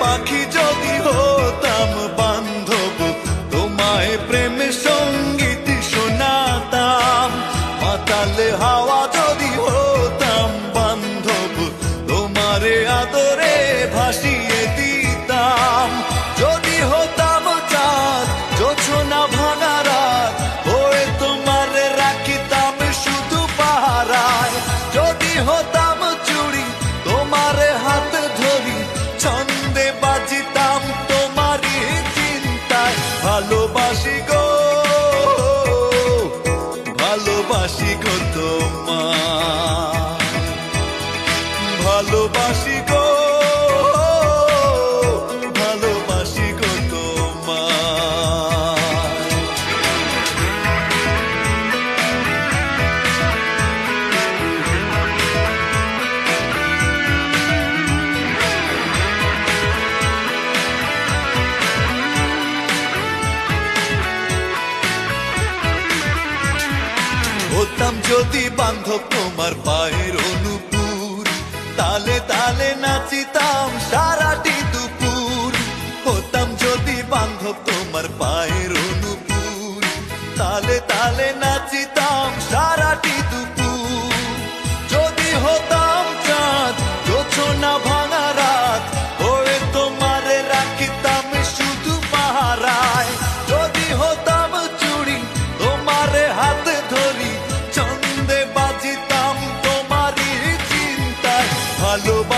পাখি যদি হতাম বান্ধব, তোমায় প্রেম সঙ্গীত শোনাতাম। মাতালে হাওয়া যদি হতাম বান্ধব, তোমারে আদরে ভাসিয়ে দিতাম। যদি হতাম চাঁদ জোছনা ভাঙা রাত, হয়ে তোমারে রাখিতাম শুধু পাহারায়। যদি হতাম চুড়ি তোমারে হাত ধরি, ছন্দে বাজিতাম তোমারই চিন্তায়। ভালোবাসি গো, ভালোবাসি গো তোমায়, ভালোবাসি গো, ভালোবাসি গো তোমায়। হতাম যদি বান্ধব তোমার পায়ের অনুপুর, তালে তালে নাচিতাম সারাটি দুপুর। হতাম যদি বান্ধব তোমার পায়ের অনুপুর, তালে তালে নাচিতাম সারাটি দুপুর। যদি হতাম চাঁদ জোছনা ভাঙা রাত, হয়ে তোমারে রাখিতাম শুধু পাহারায়। যদি হতাম চুড়ি তোমারে হাত ধরি, ছন্দে বাজিতাম তোমারই চিন্তায়। ভালোবাসি